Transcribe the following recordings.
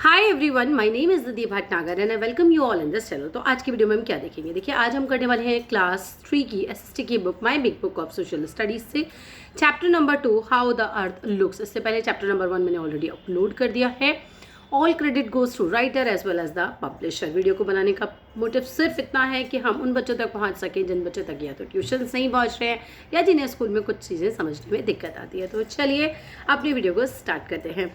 Hi everyone, my name is Nidhi Bhatnagar and I welcome you all in this channel. तो आज की video में हम क्या देखेंगे? देखिए, आज हम करने वाले हैं क्लास 3 की एसएसटी की book my big book of social studies से chapter number 2 how the earth looks. इससे पहले चैप्टर नंबर 1 मैंने ऑलरेडी अपलोड कर दिया है। All credit goes to writer as well as the publisher. Video को बनाने का मोटिव सिर्फ इतना है कि हम उन बच्चों तक पहुंच सकें जिन बच्चों तक या तो ट्यूशन नहीं पहुंच रहे हैं या जिन्हें स्कूल में कुछ चीज़ें समझने में दिक्कत आती है। तो चलिए अपनी वीडियो को स्टार्ट करते हैं।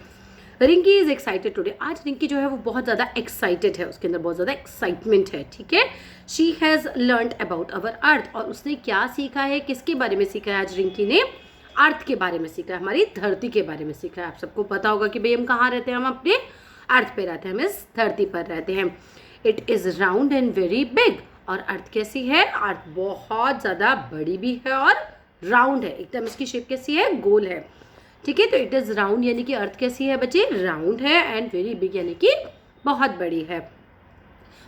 Rinki is excited today. आज रिंकी जो है वो बहुत ज़्यादा एक्साइटेड है, उसके अंदर बहुत ज़्यादा एक्साइटमेंट है। ठीक है, she has learn about our earth. और उसने क्या सीखा है, किसके बारे में सीखा है? आज रिंकी ने अर्थ के बारे में सीखा है, हमारी धरती के बारे में सीखा है। आप सबको पता होगा कि भाई हम कहाँ रहते हैं, हम अपने अर्थ पे रहते हैं, हम इस धरती पर रहते हैं। It is round and very big. और अर्थ कैसी है? अर्थ बहुत ज़्यादा बड़ी भी है और राउंड है, एकदम इसकी शेप कैसी है? गोल है। ठीक है, तो इट इज़ राउंड यानी कि अर्थ कैसी है बच्चे? राउंड है। एंड वेरी बिग यानी कि बहुत बड़ी है।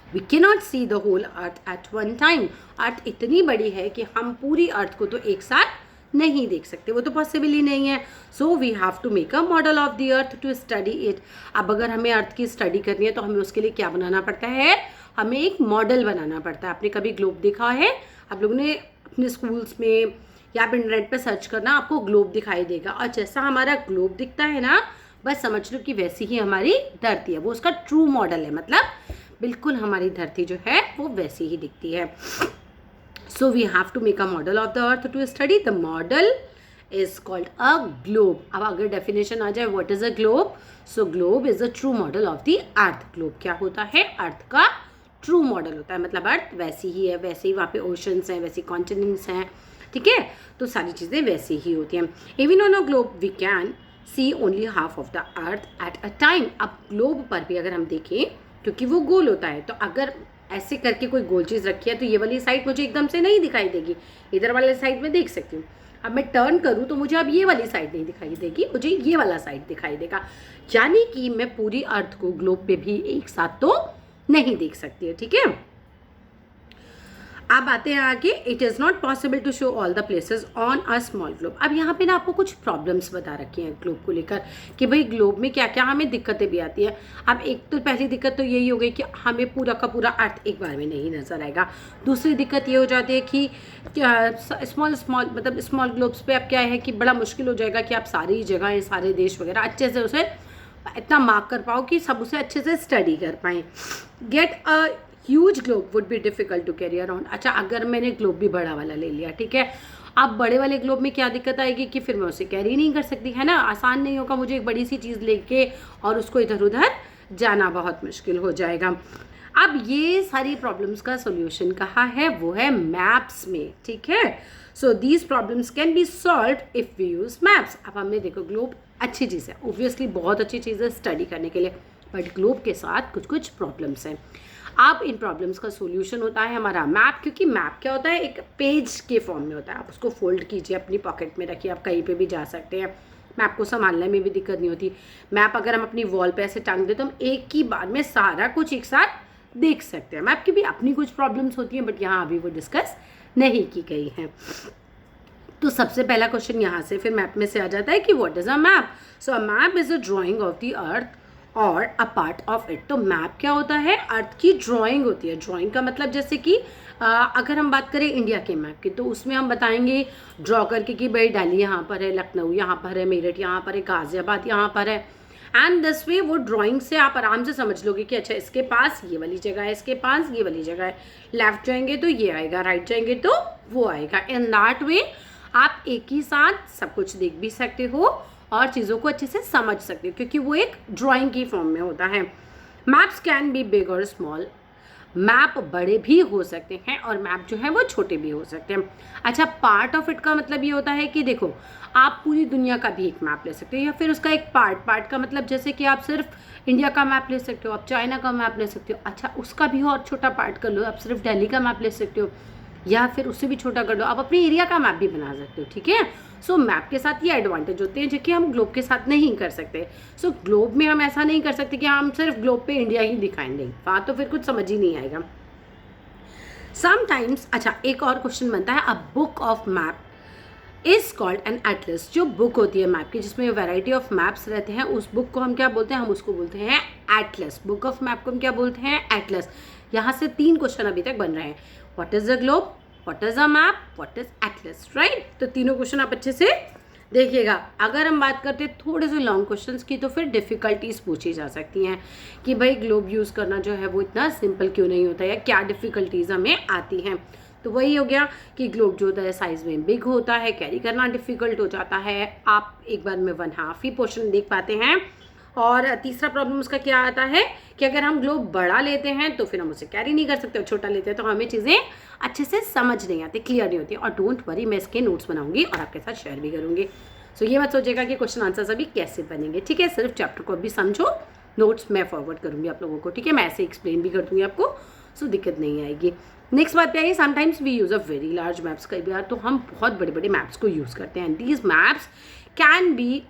We can not see the whole earth at one time. Earth इतनी बड़ी है कि हम पूरी अर्थ को तो एक साथ नहीं देख सकते, वो तो पॉसिबल ही नहीं है। So we have to make a model of the earth to study it. अब अगर हमें अर्थ की स्टडी करनी है तो हमें उसके लिए क्या बनाना पड़ता है? हमें एक मॉडल बनाना पड़ता है। आपने कभी ग्लोब देखा है? आप लोगों ने अपने स्कूल्स में या आप इंटरनेट पे सर्च करना, आपको ग्लोब दिखाई देगा। और जैसा हमारा ग्लोब दिखता है ना, बस समझ लो कि वैसी ही हमारी धरती है। वो उसका ट्रू मॉडल है, मतलब बिल्कुल हमारी धरती जो है वो वैसी ही दिखती है। So we have to make a model of the earth to study. The model is called a globe. अब अगर डेफिनेशन आ जाए, what is a globe? So globe is a true model of the earth. Globe क्या होता है? अर्थ का true model होता है, मतलब अर्थ वैसी ही है, वैसे ही वहाँ पे ओशंस हैं, वैसी कॉन्टिनेंट्स हैं। ठीक है, तो सारी चीज़ें वैसी ही होती हैं। Even on a globe we can see only half of the earth at a time. अब ग्लोब पर भी अगर हम देखें, क्योंकि वो गोल होता है, तो अगर ऐसे करके कोई गोल चीज़ रखी है तो ये वाली साइड मुझे एकदम से नहीं दिखाई देगी, इधर वाले साइड में देख सकती हूँ। अब मैं टर्न करूँ तो मुझे अब ये वाली साइड नहीं दिखाई देगी, मुझे ये वाला साइड दिखाई देगा। यानी कि मैं पूरी अर्थ को ग्लोब पे भी एक साथ तो नहीं देख सकती है। ठीक है, अब आते हैं आगे। It is not possible to show all the places on a small globe. अब यहाँ पे ना आपको कुछ प्रॉब्लम्स बता रखी हैं ग्लोब को लेकर कि भाई ग्लोब में क्या क्या हमें दिक्कतें भी आती हैं। अब एक तो पहली दिक्कत तो यही हो गई कि हमें पूरा का पूरा अर्थ एक बार में नहीं नजर आएगा। दूसरी दिक्कत ये हो जाती है कि स्मॉल स्मॉल मतलब स्मॉल ग्लोब्स पे अब क्या है कि बड़ा मुश्किल हो जाएगा कि आप सारी जगहें, सारे देश वगैरह अच्छे से उसे इतना मार्क कर पाओ कि सब उसे अच्छे से स्टडी कर पाएँ। Get a huge globe would be difficult to carry around. अच्छा, अगर मैंने ग्लोब भी बड़ा वाला ले लिया, ठीक है, अब बड़े वाले ग्लोब में क्या दिक्कत आएगी कि फिर मैं उसे कैरी नहीं कर सकती, है ना। आसान नहीं होगा मुझे एक बड़ी सी चीज़ लेके और उसको इधर उधर जाना, बहुत मुश्किल हो जाएगा। अब ये सारी प्रॉब्लम्स का सोल्यूशन कहाँ है? वो है मैप्स में। ठीक है, so these problems can be solve if we use maps. अब हमने देखो, ग्लोब अच्छी चीज़ है, ओब्वियसली बहुत अच्छी चीज़ है स्टडी करने के लिए, बट ग्लोब के साथ कुछ कुछ प्रॉब्लम्स हैं। अब इन प्रॉब्लम्स का सोल्यूशन होता है हमारा मैप। क्योंकि मैप क्या होता है? एक पेज के फॉर्म में होता है। आप उसको फोल्ड कीजिए, अपनी पॉकेट में रखिए, आप कहीं पे भी जा सकते हैं। मैप को संभालने में भी दिक्कत नहीं होती। मैप अगर हम अपनी वॉल पे ऐसे टांग दें तो हम एक ही बार में सारा कुछ एक साथ देख सकते हैं। मैप की भी अपनी कुछ प्रॉब्लम्स होती हैं, बट यहाँ अभी वो डिस्कस नहीं की गई हैं। तो सबसे पहला क्वेश्चन यहाँ से फिर मैप में से आ जाता है कि what is a map? So a map is a drying of the अर्थ और अ पार्ट ऑफ इट। तो मैप क्या होता है? अर्थ की ड्राइंग होती है। ड्राइंग का मतलब जैसे कि अगर हम बात करें इंडिया के मैप की, तो उसमें हम बताएंगे ड्रॉ करके कि भाई दिल्ली यहाँ पर है, लखनऊ यहाँ पर है, मेरठ यहाँ पर है, गाजियाबाद यहाँ पर है। एंड दिस वे वो ड्राइंग से आप आराम से समझ लोगे कि अच्छा इसके पास ये वाली जगह है, इसके पास ये वाली जगह है, लेफ्ट जाएंगे तो ये आएगा, राइट जाएंगे तो वो आएगा। इन दैट वे आप एक ही साथ सब कुछ देख भी सकते हो और चीज़ों को अच्छे से समझ सकते हो, क्योंकि वो एक ड्राइंग की फॉर्म में होता है। मैप्स कैन बी बिग और स्मॉल। मैप बड़े भी हो सकते हैं और मैप जो है वो छोटे भी हो सकते हैं। अच्छा, पार्ट ऑफ इट का मतलब ये होता है कि देखो, आप पूरी दुनिया का भी एक मैप ले सकते हो या फिर उसका एक पार्ट। पार्ट का मतलब जैसे कि आप सिर्फ इंडिया का मैप ले सकते हो, आप चाइना का मैप ले सकते हो। अच्छा, उसका भी और छोटा पार्ट कर लो, आप सिर्फ दिल्ली का मैप ले सकते हो या फिर उससे भी छोटा कर लो, आप अपने एरिया का मैप भी बना सकते हो। ठीक है, सो मैप के साथ ये एडवांटेज होते हैं जो कि हम ग्लोब के साथ नहीं कर सकते। सो ग्लोब में हम ऐसा नहीं कर सकते कि हम सिर्फ ग्लोब पे इंडिया ही दिखाएंगे, वहाँ तो फिर कुछ समझ ही नहीं आएगा समटाइम्स। अच्छा, एक और क्वेश्चन बनता है, a book of map is called an Atlas. जो बुक होती है मैप की जिसमें वैरायटी ऑफ मैप्स रहते हैं उस बुक को हम क्या बोलते हैं, हम उसको बोलते हैं एटलस। बुक ऑफ मैप को हम क्या बोलते हैं, एटलस। यहाँ से 3 क्वेश्चन अभी तक बन रहे हैं, what is the globe, what is a map, what is Atlas, right. तो तीनों क्वेश्चन आप अच्छे से देखिएगा। अगर हम बात करते हैं थोड़े से लॉन्ग क्वेश्चंस की तो फिर डिफ़िकल्टीज पूछी जा सकती हैं कि भाई ग्लोब यूज़ करना जो है वो इतना सिंपल क्यों नहीं होता या क्या डिफ़िकल्टीज हमें आती हैं। तो वही हो गया कि ग्लोब जो होता है साइज में बिग होता है, कैरी करना डिफ़िकल्ट हो जाता है, आप एक बार में 1/2 ही पोर्शन देख पाते हैं। और तीसरा प्रॉब्लम उसका क्या आता है कि अगर हम ग्लोब बड़ा लेते हैं तो फिर हम उसे कैरी नहीं कर सकते, और छोटा लेते हैं तो हमें चीज़ें अच्छे से समझ नहीं आती, क्लियर नहीं होती। और डोंट वरी, मैं इसके नोट्स बनाऊंगी और आपके साथ शेयर भी करूंगी। सो ये मत सोचेगा कि क्वेश्चन आंसर्स अभी कैसे बनेंगे, ठीक है। सिर्फ चैप्टर को अभी समझो, नोट्स मैं फॉरवर्ड करूंगी आप लोगों को, ठीक है। मैं ऐसे एक्सप्लेन भी कर दूंगी आपको, सो दिक्कत नहीं आएगी। नेक्स्ट बात पे आइए, sometimes we use a very large maps. कई बार तो हम बहुत बड़े बड़े मैप्स को यूज़ करते हैं। These maps can be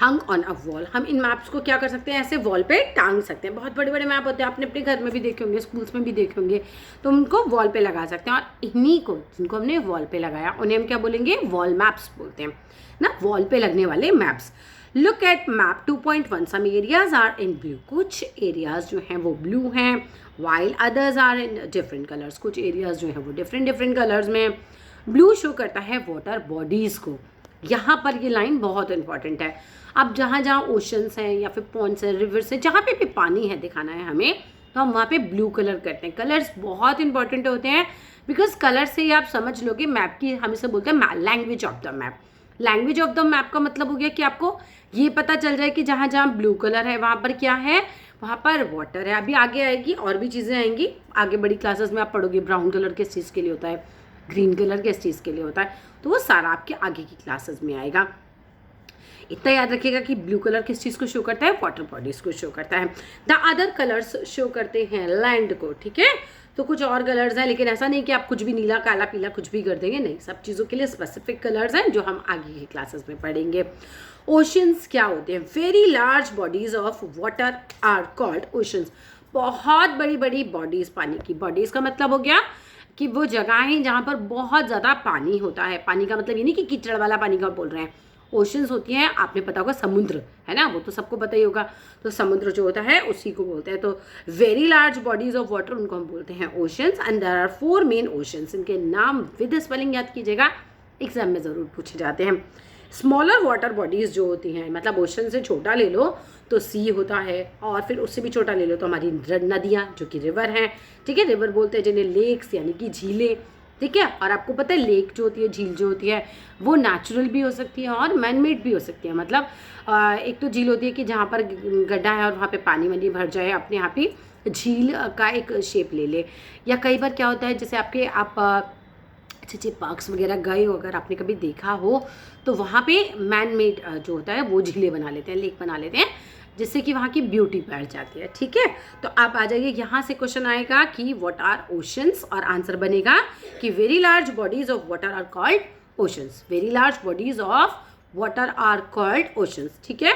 hung on a wall. हम इन मैप्स को क्या कर सकते हैं, ऐसे वॉल पे टांग सकते हैं। बहुत बड़े बड़े मैप होते हैं, आपने अपने घर में भी देखे होंगे, स्कूल्स में भी देखे होंगे, तो उनको वॉल पे लगा सकते हैं। और इन्हीं को, जिनको हमने वॉल पे लगाया, उन्हें हम क्या बोलेंगे, वॉल मैप्स बोलते हैं ना, वॉल पे लगने वाले maps. Look at map 2.1, some areas are in blue. कुछ एरियाज जो हैं वो ब्लू हैं, while others are in different colours. कुछ एरियाज जो हैं वो डिफरेंट कलर्स में। ब्लू शो करता है वाटर बॉडीज़ को। यहाँ पर ये लाइन बहुत इंपॉर्टेंट है। अब जहाँ जहाँ ओशंस हैं या फिर पॉन्ड्स हैं, रिवर्स हैं, जहाँ पे भी पानी है दिखाना है हमें, तो हम वहाँ पे ब्लू कलर करते हैं। कलर्स बहुत इंपॉर्टेंट होते हैं, बिकॉज कलर से ही आप समझ लोगे मैप की, हम इसे बोलते हैं language of the map. Language of the map का मतलब हो गया कि आपको ये पता चल जाए कि जहाँ जहाँ ब्लू कलर है वहाँ पर क्या है, वहाँ पर वाटर है। अभी आगे आएगी और भी चीज़ें आएंगी, आगे बड़ी क्लासेस में आप पढ़ोगे ब्राउन कलर किस चीज़ के लिए होता है, ग्रीन कलर किस चीज़ के लिए होता है, तो वो सारा आपके आगे की क्लासेस में आएगा। इतना याद रखिएगा कि ब्लू कलर किस चीज़ को शो करता है, वाटर बॉडीज़ को शो करता है। द अदर कलर्स शो करते हैं लैंड को, ठीक है। तो कुछ और कलर्स हैं, लेकिन ऐसा नहीं कि आप कुछ भी नीला काला पीला कुछ भी कर देंगे, नहीं, सब चीज़ों के लिए स्पेसिफिक कलर्स हैं जो हम आगे की क्लासेस में पढ़ेंगे। ओशंस क्या होते हैं, very large bodies of water are called oceans. बहुत बड़ी बड़ी बॉडीज़, पानी की बॉडीज़ का मतलब हो गया कि वो जगहें जहाँ पर बहुत ज़्यादा पानी होता है। पानी का मतलब ये नहीं कि कीचड़ वाला पानी का बोल रहे हैं। ओशंस होती हैं, आपने पता होगा समुद्र है ना, वो तो सबको पता ही होगा। तो समुद्र जो होता है उसी को बोलते हैं। तो very large bodies of water, उनको हम बोलते हैं oceans. And there are 4 main oceans. इनके नाम विद स्पेलिंग याद कीजिएगा, एग्जाम में ज़रूर पूछे जाते हैं। स्मॉलर वाटर बॉडीज़ जो होती हैं, मतलब ओशन से छोटा ले लो तो सी होता है, और फिर उससे भी छोटा ले लो तो हमारी नदियाँ जो कि रिवर हैं, ठीक है। रिवर बोलते हैं जिन्हें लेक्स यानी कि झीलें, ठीक है। और आपको पता है लेक जो होती है, झील जो होती है, वो नेचुरल भी हो सकती है और मैन मेड भी हो सकती है। मतलब एक तो झील होती है कि जहाँ पर गड्ढा है और वहाँ पे पानी वानी भर जाए, अपने आप ही झील का एक शेप ले ले। या कई बार क्या होता है, जैसे आप अच्छे पार्क्स वगैरह गए हो, अगर आपने कभी देखा हो, तो वहाँ पे मैन मेड जो होता है वो झीलें बना लेते हैं, लेक बना लेते हैं, जिससे कि वहाँ की ब्यूटी बढ़ जाती है, ठीक है। तो आप आ जाइए, यहाँ से क्वेश्चन आएगा कि व्हाट आर ओशंस, और आंसर बनेगा कि very large bodies of water are called oceans. Very large bodies of water are called oceans, ठीक है।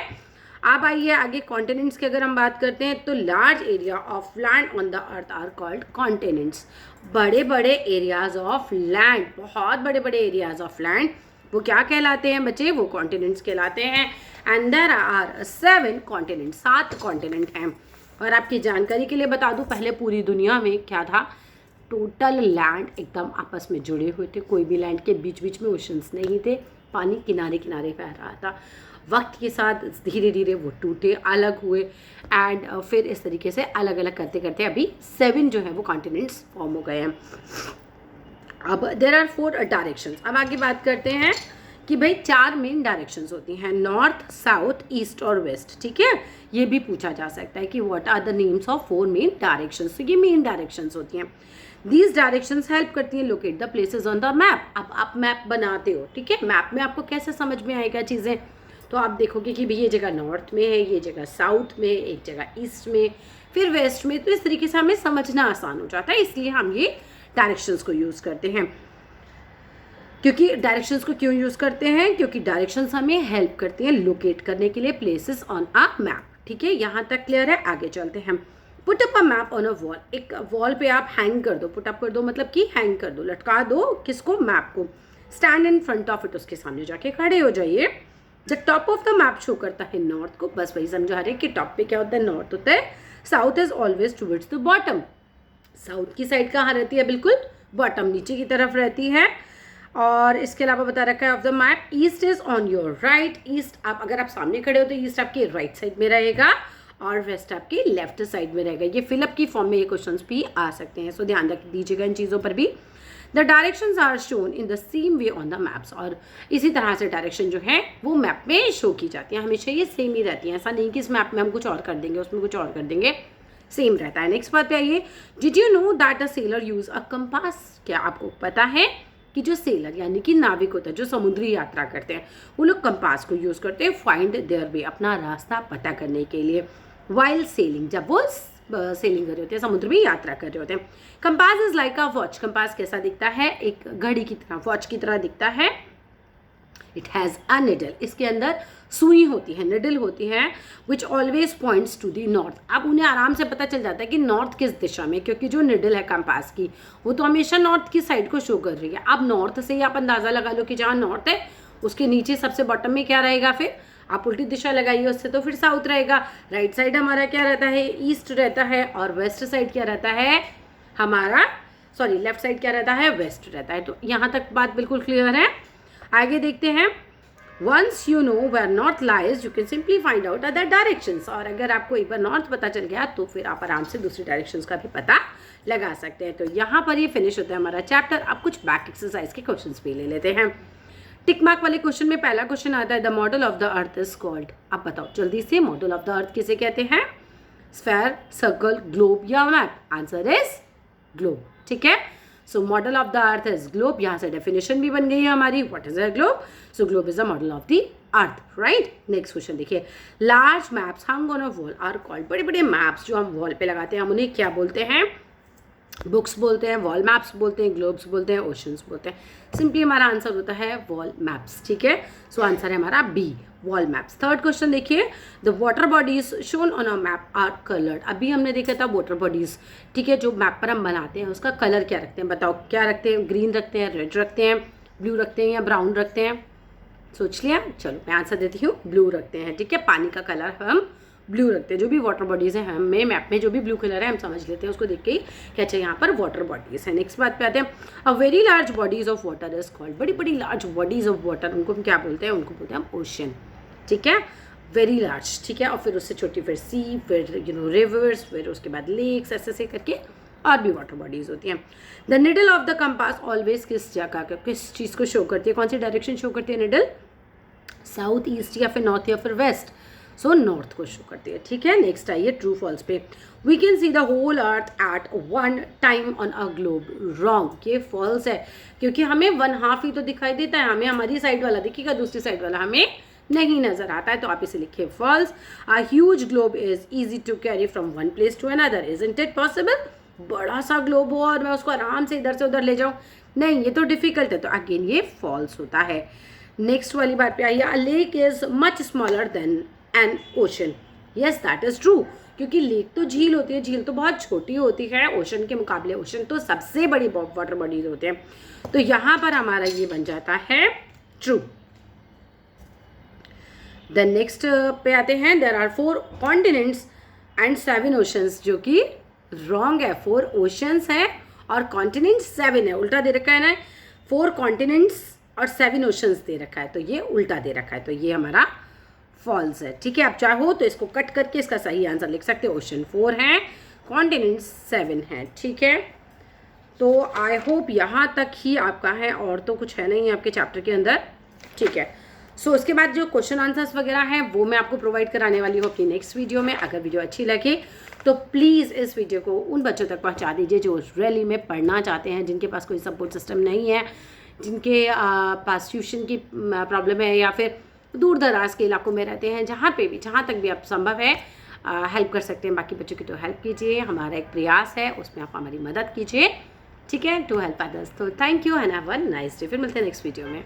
अब आइए आगे, कॉन्टिनेंट्स की अगर हम बात करते हैं तो large area of land on the earth are called continents. बड़े बड़े एरियाज ऑफ लैंड, बहुत बड़े बड़े एरियाज ऑफ लैंड, वो क्या कहलाते हैं बच्चे, वो कॉन्टिनेंट्स कहलाते हैं। And there are 7 continent, 7 continent हैं। और आपकी जानकारी के लिए बता दूं, पहले पूरी दुनिया में क्या था, टोटल लैंड एकदम आपस में जुड़े हुए थे, कोई भी लैंड के बीच बीच में ओशंस नहीं थे, पानी किनारे किनारे बह रहा था। वक्त के साथ धीरे धीरे वो टूटे, अलग हुए, एंड फिर इस तरीके से अलग अलग करते करते अभी 7 जो है वो कॉन्टिनेंट्स फॉर्म हो गए हैं। अब देयर आर 4 डायरेक्शंस। अब आगे बात करते हैं कि भाई 4 मेन डायरेक्शंस होती हैं, नॉर्थ, साउथ, ईस्ट और वेस्ट, ठीक है। ये भी पूछा जा सकता है कि what are the names of 4 main directions. तो ये मेन डायरेक्शंस होती हैं। दीज डायरेक्शंस हेल्प करती हैं locate the places on the map. अब आप मैप बनाते हो, ठीक है, मैप में आपको कैसे समझ में आएगा चीज़ें, तो आप देखोगे कि भाई ये जगह नॉर्थ में है, ये जगह साउथ में, एक जगह ईस्ट में, फिर वेस्ट में। तो इस तरीके से हमें समझना आसान हो जाता है, इसलिए हम ये डायरेक्शंस को यूज़ करते हैं। क्योंकि डायरेक्शंस को क्यों यूज़ करते हैं, क्योंकि डायरेक्शंस हमें हेल्प करती हैं लोकेट करने के लिए प्लेसेस ऑन अ मैप, ठीक है। यहाँ तक क्लियर है, आगे चलते हैं। Put up a map on a wall. एक वॉल पे आप हैंग कर दो, पुट अप कर दो मतलब कि हैंग कर दो, लटका दो, किसको, मैप को। Stand in front of it, उसके सामने जाके खड़े हो जाइए। The top of the map show करता है नॉर्थ को, बस वही समझा रहे कि टॉप पे क्या होता है, नॉर्थ होता है। South is always towards the bottom, south की साइड कहाँ रहती है, बिल्कुल बॉटम, नीचे की तरफ रहती है। और इसके अलावा बता रखा है of the map, east is on your right, east आप अगर आप सामने खड़े हो तो ईस्ट आपके राइट साइड में रहेगा और वेस्ट आपके लेफ्ट साइड में रहेगा। ये फिलअप की फॉर्म में ये क्वेश्चंस भी आ सकते हैं, सो ध्यान रख दीजिएगा इन चीज़ों पर भी। The directions are shown in the same way on the maps, और इसी तरह से डायरेक्शन जो है वो मैप में शो की जाती है, हमेशा ये सेम ही रहती है, ऐसा नहीं कि इस मैप में हम कुछ और कर देंगे उसमें कुछ और कर देंगे, सेम रहता है। नेक्स्ट बात पे आइए, did you know that a seller use a compass, क्या आपको पता है कि जो सेलर यानी कि नाविक होता है, जो समुद्री यात्रा करते हैं, वो लोग कंपास को यूज़ करते हैं फाइंड देयर वे, अपना रास्ता पता करने के लिए, वाइल सेलिंग, जब वो सेलिंग कर रहे होते हैं, समुद्र में यात्रा कर रहे होते हैं। Compass is like a watch, compass कैसा दिखता है, एक घड़ी की तरह, वॉच की तरह दिखता है। इट हैज़ अ निडल, इसके अंदर सुई होती है, निडल होती है, which always points to the north. अब उन्हें आराम से पता चल जाता है कि नॉर्थ किस दिशा में, क्योंकि जो निडल है कंपास की वो तो हमेशा नॉर्थ की साइड को शो कर रही है। अब नॉर्थ से ही आप अंदाज़ा लगा लो कि जहाँ नॉर्थ है उसके नीचे सबसे बॉटम में क्या रहेगा, फिर आप उल्टी दिशा लगाइए उससे तो फिर साउथ रहेगा। राइट साइड हमारा क्या रहता है, ईस्ट रहता है, और वेस्ट साइड क्या रहता है हमारा, सॉरी लेफ्ट साइड क्या रहता है, वेस्ट रहता है। तो यहाँ तक बात बिल्कुल क्लियर है। आगे देखते हैं, once you know where north lies you can simply find out other directions, और अगर आपको एक बार नॉर्थ पता चल गया तो फिर आप आराम से दूसरी डायरेक्शंस का भी पता लगा सकते हैं। तो यहाँ पर ये फिनिश होता है हमारा चैप्टर। अब कुछ बैक एक्सरसाइज के क्वेश्चंस भी ले लेते हैं। टिक मार्क वाले क्वेश्चन में पहला क्वेश्चन आता है, the model of the earth is called, अब बताओ जल्दी से, मॉडल ऑफ द अर्थ किसे कहते हैं, स्फेयर, सर्कल, ग्लोब या मैप, आंसर इज ग्लोब, ठीक है। So model of the earth is globe, यहाँ से डेफिनेशन भी बन गई है हमारी, what is a globe, so globe is the model of the earth, right. Next question देखिए, large maps hung on a wall are called, बड़े बड़े मैप्स जो हम वॉल पे लगाते हैं हम उन्हें क्या बोलते हैं, बुक्स बोलते हैं, वॉल मैप्स बोलते हैं, ग्लोब्स बोलते हैं, ओशंस बोलते हैं। सिंपली हमारा आंसर होता है वॉल मैप्स, ठीक है। सो आंसर है हमारा B, wall maps. Third question देखिए, the water bodies shown on a map are coloured, अभी हमने देखा था वाटर बॉडीज, ठीक है, जो मैप पर हम बनाते हैं उसका कलर क्या रखते हैं, बताओ क्या रखते हैं, ग्रीन रखते हैं, रेड रखते हैं, ब्लू रखते हैं या ब्राउन रखते हैं, सोच लिया। चलो मैं आंसर देती हूँ, ब्लू रखते हैं, ठीक है, पानी का कलर हम ब्लू रखते हैं। जो भी वाटर बॉडीज़ हैं हमें मैप में जो भी ब्लू कलर है हम समझ लेते हैं उसको देख के ही कि अच्छा यहाँ पर वाटर बॉडीज़ है। नेक्स्ट बात पे आते हैं, अ very large bodies of water is called, बड़ी बड़ी लार्ज बॉडीज ऑफ वाटर उनको हम क्या बोलते हैं, उनको बोलते हैं हम ओशन, ठीक है, वेरी लार्ज, ठीक है। और फिर उससे छोटी फिर सी, फिर रिवर्स, फिर उसके बाद लेक्स, ऐसे करके और भी वाटर बॉडीज होती हैं। The needle of the compass always किस जगह का, किस चीज़ को शो करती है, कौन सी डायरेक्शन शो करती है निडल, साउथ, ईस्ट या फिर नॉर्थ या फिर वेस्ट, सो नॉर्थ को शो करती है, ठीक है। नेक्स्ट आइए ट्रू फॉल्स पे, we can see the whole earth at one time on a globe, wrong, ये फॉल्स है क्योंकि हमें 1/2 ही तो दिखाई देता है, हमें हमारी साइड वाला दिखेगा, दूसरी साइड वाला हमें नहीं नजर आता है, तो आप इसे लिखिए false. A huge globe is easy to carry from one place to another, isn't it possible, बड़ा सा ग्लोब हो और मैं उसको आराम से इधर से उधर ले जाऊँ, नहीं ये तो डिफिकल्ट है, तो अगेन ये फॉल्स होता है। नेक्स्ट वाली बात पे आइए, अ lake is much smaller than N ocean, yes that is true, क्योंकि लेक तो झील होती है, झील तो बहुत छोटी होती है ओशन के मुकाबले, ओशन तो सबसे बड़ी वाटर बॉडीज होते हैं, तो यहाँ पर हमारा ये बन जाता है ट्रू। देन नेक्स्ट पे आते हैं, there are 4 continents and 7 oceans, जो कि रॉन्ग है, 4 ओशंस है और कॉन्टिनेंट 7 है, उल्टा दे रखा है ना, 4 कॉन्टिनेंट्स और 7 ओशंस दे रखा है, तो ये उल्टा दे रखा है, तो ये हमारा फॉल्स है, ठीक है। आप चाहो तो इसको कट करके इसका सही आंसर लिख सकते हो, ओशन 4 है, कॉन्टिनेंट 7 है, ठीक है। तो आई होप यहाँ तक ही आपका है, और तो कुछ है नहीं आपके चैप्टर के अंदर, ठीक है। सो उसके बाद जो क्वेश्चन आंसर्स वगैरह हैं वो मैं आपको प्रोवाइड कराने वाली हूँ अपनी नेक्स्ट वीडियो में। अगर वीडियो अच्छी लगे तो प्लीज़ इस वीडियो को उन बच्चों तक पहुँचा दीजिए जो रैली में पढ़ना चाहते हैं, जिनके पास कोई सपोर्ट सिस्टम नहीं है, जिनके पास ट्यूशन की प्रॉब्लम है, या फिर दूर दराज के इलाकों में रहते हैं, जहाँ तक भी आप संभव है हेल्प कर सकते हैं। बाकी बच्चों की तो हेल्प कीजिए, हमारा एक प्रयास है, उसमें आप हमारी मदद कीजिए, ठीक है, टू हेल्प अदर्स। तो thank you and have a nice day, फिर मिलते हैं नेक्स्ट वीडियो में।